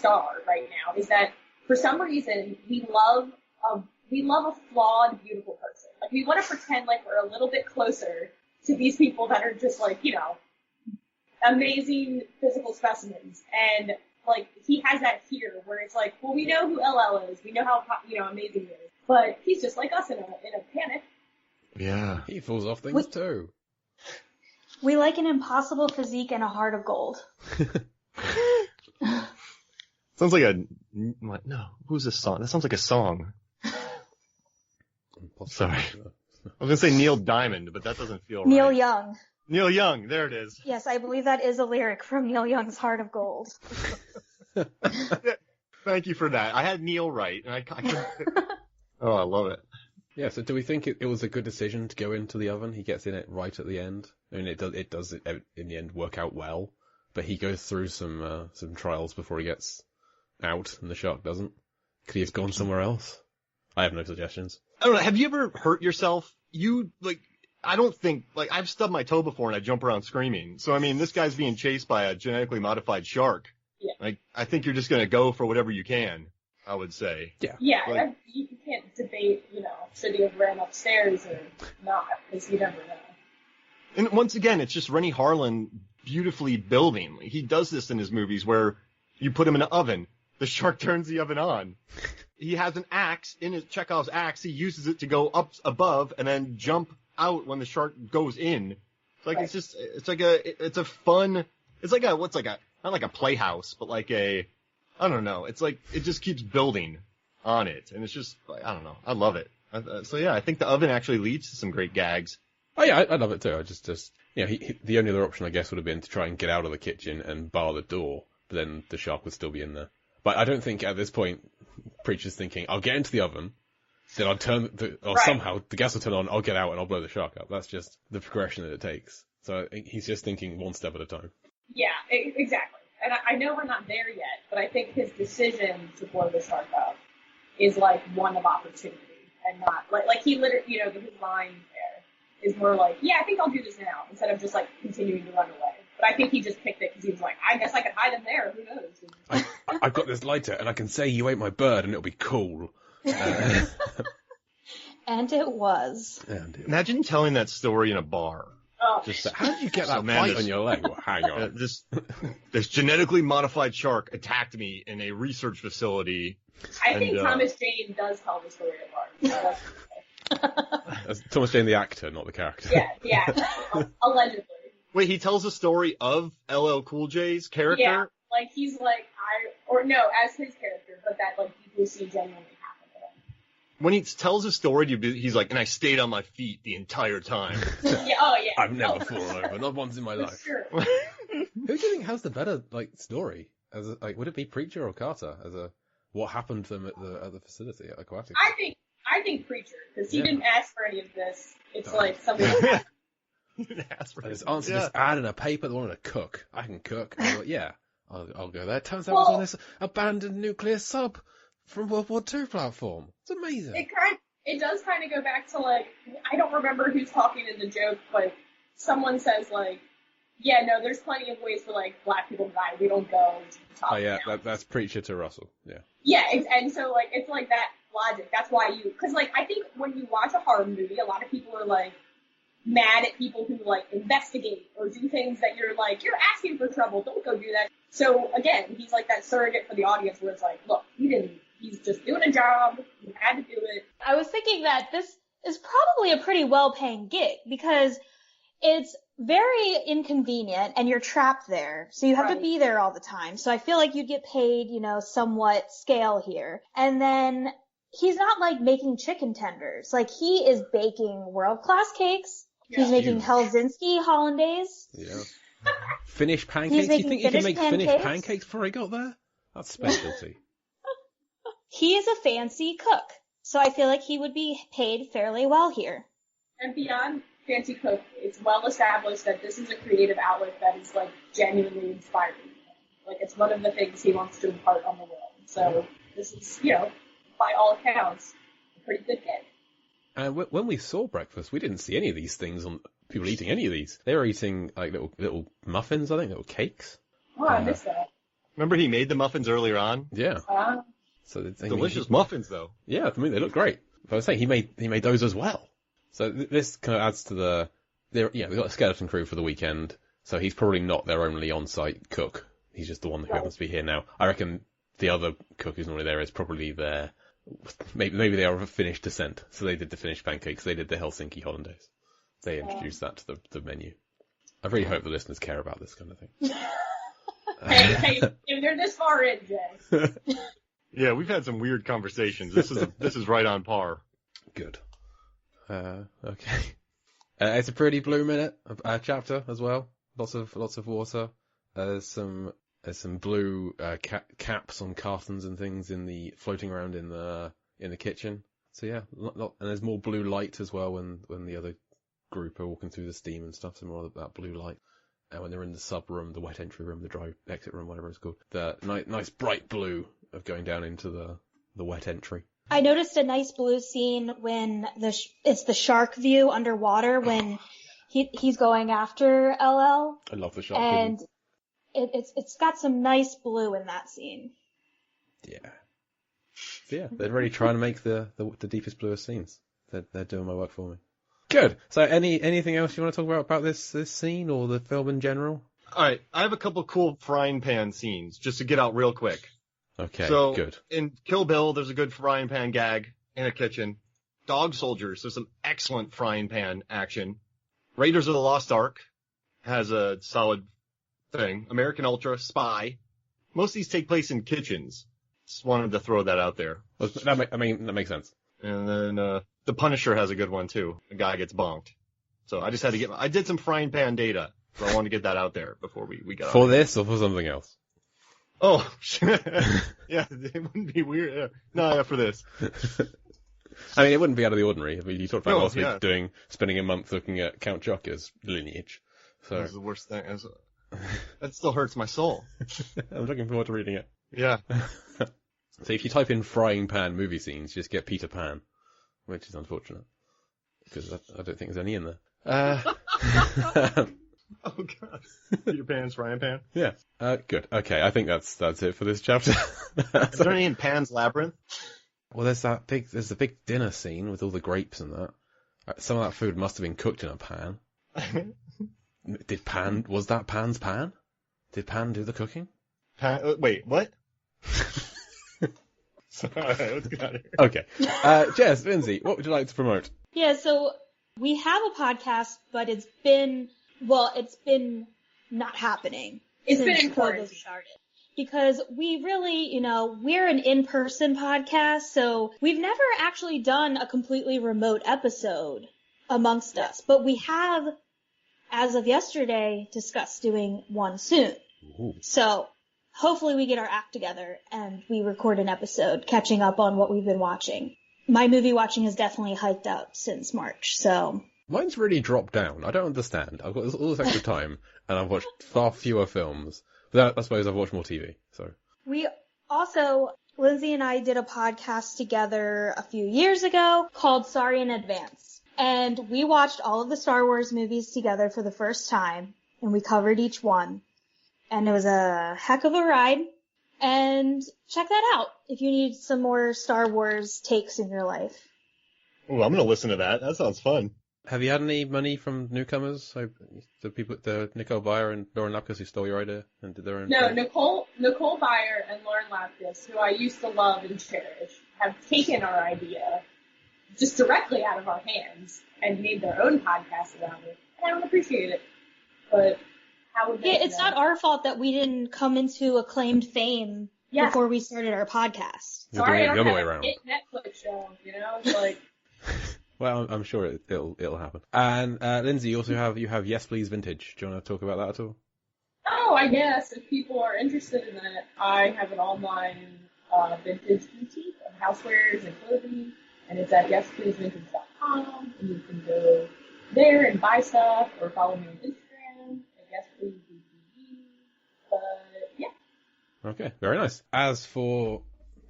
star right now is that for some reason we love a flawed, beautiful person. Like we want to pretend like we're a little bit closer to these people that are just like, you know, amazing physical specimens. And like he has that here where it's like, well, we know who LL is, we know how, you know, amazing he is, but he's just like us in a panic. Yeah. He falls off things too. We like an impossible physique and a heart of gold. Sounds like no, who's this song? That sounds like a song. Sorry. I was gonna say Neil Diamond, but that doesn't feel right. Neil Young. Neil Young, there it is. Yes, I believe that is a lyric from Neil Young's Heart of Gold. Thank you for that. I had Neil right, and I oh, I love it. Yeah, so do we think it was a good decision to go into the oven? He gets in it right at the end. I mean, it does in the end work out well, but he goes through some trials before he gets out, and the shark doesn't. Could he have gone somewhere else? I have no suggestions. I don't know. Have you ever hurt yourself? I don't think, I've stubbed my toe before and I jump around screaming. So, I mean, this guy's being chased by a genetically modified shark. Yeah. I think you're just going to go for whatever you can, I would say. Yeah. Yeah, you can't debate, you know, should he have ran upstairs or not, because you never know. And once again, it's just Rennie Harlin beautifully building. He does this in his movies where you put him in an oven, the shark turns the oven on. He has an axe in his Chekhov's axe. He uses it to go up above and then jump out when the shark goes in. It's like, right. It's a fun, not like a playhouse, but like I don't know. It's like, it just keeps building on it. And it's just, I don't know. I love it. So yeah, I think the oven actually leads to some great gags. Oh yeah, I love it too. I just, you know, the only other option I guess would have been to try and get out of the kitchen and bar the door, but then the shark would still be in there. But I don't think at this point, Preacher's thinking, I'll get into the oven, then I'll somehow the gas will turn on, I'll get out and I'll blow the shark up. That's just the progression that it takes. So he's just thinking one step at a time. Yeah, exactly. And I know we're not there yet, but I think his decision to blow the shark up is like one of opportunity and not like he literally, you know, his line there is more like, yeah, I think I'll do this now instead of just like continuing to run away. But I think he just picked it because he was like, I guess I could hide him there. Who knows? I've got this lighter and I can say you ate my bird and it'll be cool. And it was. Imagine telling that story in a bar. Oh. Just how did you get that bite on your leg? Well, hang on. This genetically modified shark attacked me in a research facility. I think Thomas Jane does tell the story at large. Thomas Jane the actor, not the character. Yeah, allegedly. Wait, he tells a story of LL Cool J's character? Yeah, like he's like, as his character, but that like people see genuinely happen to him. When he tells his story, he's like, and I stayed on my feet the entire time. Yeah. I've never fallen over, not once in my life. Sure. Who do you think has the better story? Would it be Preacher or Carter what happened to them at the facility at Aquatic? I think Preacher, because he didn't ask for any of this. It's like something that happened. His answer just add in a paper they wanted to cook. I can cook. I was like, yeah, I'll go there. Turns out it was on this abandoned nuclear sub from World War II platform. It's amazing. It does kind of go back to like, I don't remember who's talking in the joke, but someone says like, yeah, no, there's plenty of ways for like black people to die. We don't go to the top. Oh yeah, that's Preacher to Russell. Yeah. Yeah, and so like it's like that logic. That's why because like I think when you watch a horror movie, a lot of people are like mad at people who like investigate or do things that you're like, you're asking for trouble, don't go do that. So again, he's like that surrogate for the audience where it's like, look, he's just doing a job, he had to do it. I was thinking that this is probably a pretty well-paying gig because it's very inconvenient and you're trapped there. So you have to be there all the time. So I feel like you'd get paid, you know, somewhat scale here. And then he's not like making chicken tenders. Like he is baking world-class cakes. He's making Helsinki Hollandaise. Yeah. Finnish pancakes? You think he can make Finnish pancakes before he got there? That's specialty. He is a fancy cook. So I feel like he would be paid fairly well here. And beyond fancy cook, it's well established that this is a creative outlet that is like genuinely inspiring. Like it's one of the things he wants to impart on the world. So this is, you know, by all accounts, a pretty good gig. And when we saw breakfast, we didn't see any of these things on people eating any of these. They were eating like little muffins, I think, little cakes. Oh, I missed that. Remember he made the muffins earlier on? Yeah. So Delicious muffins, though. Yeah, I mean, they look great. But I was saying, he made those as well. So this kind of adds to we've got a skeleton crew for the weekend, so he's probably not their only on-site cook. He's just the one who happens to be here now. I reckon the other cook who's normally there is probably there. Maybe they are of a Finnish descent, so they did the Finnish pancakes, they did the Helsinki Hollandaise. They introduced that to the menu. I really hope the listeners care about this kind of thing. Hey, if they're this far in, Jay. Yeah, we've had some weird conversations. This is right on par. Good. Okay. It's a pretty blue minute chapter as well. Lots of water. There's some blue caps on cartons and things floating around in the kitchen. So yeah, and there's more blue light as well when the other group are walking through the steam and stuff. So more of that blue light. And when they're in the sub room, the wet entry room, the dry exit room, whatever it's called, the nice bright blue of going down into the wet entry. I noticed a nice blue scene when it's the shark view underwater when he's going after LL. I love the shark. And it's got some nice blue in that scene. Yeah. So yeah, they're really trying to make the deepest, bluest scenes. They're doing my work for me. Good. So anything else you want to talk about this scene or the film in general? All right, I have a couple cool frying pan scenes just to get out real quick. Okay, so, good. In Kill Bill, there's a good frying pan gag in a kitchen. Dog Soldiers, there's some excellent frying pan action. Raiders of the Lost Ark has a solid thing. American Ultra, Spy. Most of these take place in kitchens. Just wanted to throw that out there. That makes sense. And then The Punisher has a good one, too. A guy gets bonked. So I just had to I did some frying pan data, so I wanted to get that out there before we got For this or for something else? Oh, yeah, it wouldn't be weird. No, yeah, for this. I mean, it wouldn't be out of the ordinary. I mean, you talked about last week yeah. spending a month looking at Count Chocca's lineage. So That's the worst thing. That still hurts my soul. I'm looking forward to reading it. Yeah. So if you type in frying pan movie scenes, you just get Peter Pan, which is unfortunate because I don't think there's any in there. Oh god. Peter Pan's frying pan. Yeah. Good. Okay. I think that's it for this chapter. Is there any in Pan's Labyrinth? Well, there's the big dinner scene with all the grapes and that. Some of that food must have been cooked in a pan. Was that Pan's pan? Did Pan do the cooking? Wait, what? Alright, let's get out of here. Okay. Jess, Lindsay, what would you like to promote? Yeah, so we have a podcast, but it's been not happening. It's been in COVID quarantine. started. Because we really, we're an in-person podcast, so we've never actually done a completely remote episode amongst us. But we have, as of yesterday, discussed doing one soon. Ooh. So hopefully we get our act together and we record an episode catching up on what we've been watching. My movie watching has definitely hiked up since March, so... Mine's really dropped down. I don't understand. I've got all this extra time, and I've watched far fewer films. But I suppose I've watched more TV, so... We also, Lindsay and I did a podcast together a few years ago called Sorry in Advance. And we watched all of the Star Wars movies together for the first time, and we covered each one. And it was a heck of a ride. And check that out if you need some more Star Wars takes in your life. Ooh, I'm gonna listen to that. That sounds fun. Have you had any money from newcomers? So the Nicole Byer and Lauren Lapkus who stole your idea and did their own... No, Nicole Byer and Lauren Lapkus, who I used to love and cherish, have taken our idea just directly out of our hands and made their own podcast around it. And I don't appreciate it. But how would they... Yeah, it's not our fault that we didn't come into acclaimed fame before we started our podcast. You're doing it the other way around. It's Netflix show, It's like... Well, I'm sure it'll happen. And Lindsay, you also have Yes Please Vintage. Do you want to talk about that at all? Oh, I guess if people are interested in that, I have an online vintage boutique of housewares and clothing, and it's at yespleasevintage.com, and you can go there and buy stuff or follow me on Instagram at yespleasevtv. But yeah. Okay, very nice. As for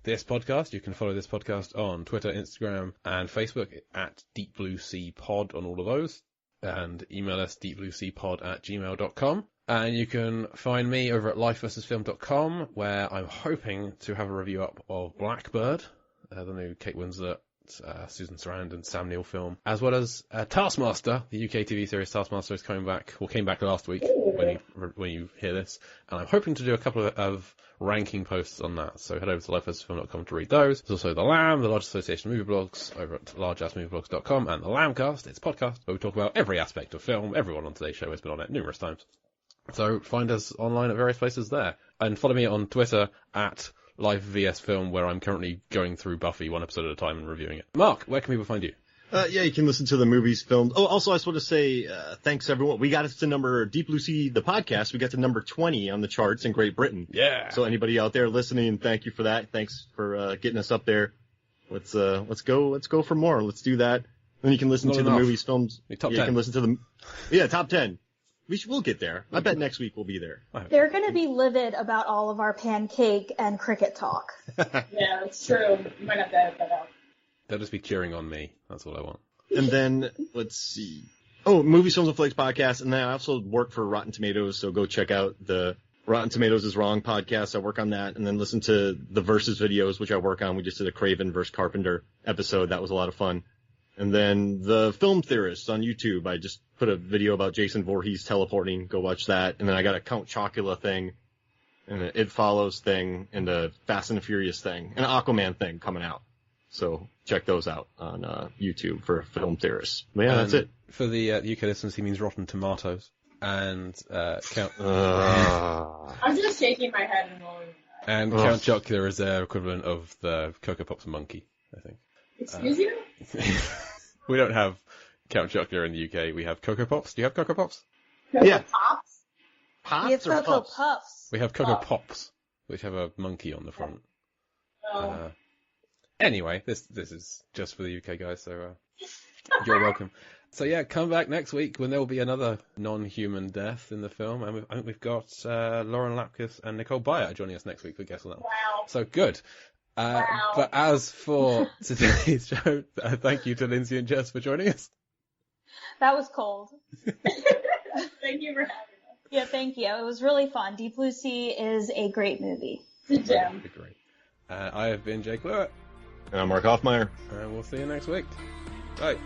this podcast, you can follow this podcast on Twitter, Instagram, and Facebook at Deep Blue Sea Pod on all of those. And email us deepblueseapod@gmail.com. And you can find me over at lifeversusfilm.com, where I'm hoping to have a review up of Blackbird, the new Kate Winslet, Susan Sarandon and Sam Neill film, as well as Taskmaster, the UK TV series Taskmaster is coming back, or came back last week when you hear this, and I'm hoping to do a couple of ranking posts on that, so head over to lifeversusfilm.com to read those. There's also The Lamb, the large association of movie blogs, over at largeassmovieblogs.com, and The Lambcast, it's a podcast where we talk about every aspect of film. Everyone on today's show has been on it numerous times. So find us online at various places there. And follow me on Twitter at LifeVSFilm, where I'm currently going through Buffy one episode at a time and reviewing it. Mark, where can people find you? Yeah, you can listen to the movies filmed. Oh, also, I just want to say thanks, everyone. We got us to Deep Blue Sea, the podcast. We got to number 20 on the charts in Great Britain. Yeah. So anybody out there listening, thank you for that. Thanks for getting us up there. Let's go for more. Let's do that. Then you can listen to the movies filmed. Top 10. You can listen to the top 10. We'll get there. I bet next week we'll be there. They're going to be livid about all of our pancake and cricket talk. Yeah, it's true. You might have to edit that out. They'll just be cheering on me. That's all I want. And then, let's see. Oh, Movies, Films, and Flakes podcast. And then I also work for Rotten Tomatoes, so go check out the Rotten Tomatoes is Wrong podcast. I work on that. And then listen to the Versus videos, which I work on. We just did a Craven versus Carpenter episode. That was a lot of fun. And then the Film Theorists on YouTube. I just put a video about Jason Voorhees teleporting. Go watch that. And then I got a Count Chocula thing, and an It Follows thing, and a Fast and the Furious thing, and an Aquaman thing coming out. So check those out on YouTube for Film Theorists. But yeah, that's it. For the UK listeners, he means Rotten Tomatoes. And Count... I'm just shaking my head and rolling my eyes. And Count Chocula is their equivalent of the Cocoa Pops monkey, I think. Excuse you? We don't have Count Chocula in the UK. We have Cocoa Pops. Do you have Cocoa Pops? Yeah. Pops? We have Cocoa Puffs. We have Cocoa Pops, which have a monkey on the front. Oh. Anyway, this is just for the UK guys, so you're welcome. So yeah, come back next week when there will be another non-human death in the film, and I think we've got Lauren Lapkus and Nicole Byer joining us next week for Guess on That. Wow. So good. Wow. But as for today's show, thank you to Lindsay and Jess for joining us. That was cold. Thank you for having us. Yeah, thank you. It was really fun. Deep Blue Sea is a great movie. It's a gem. Great. I have been Jake Lewitt. And I'm Mark Hoffmeyer. And we'll see you next week. Bye.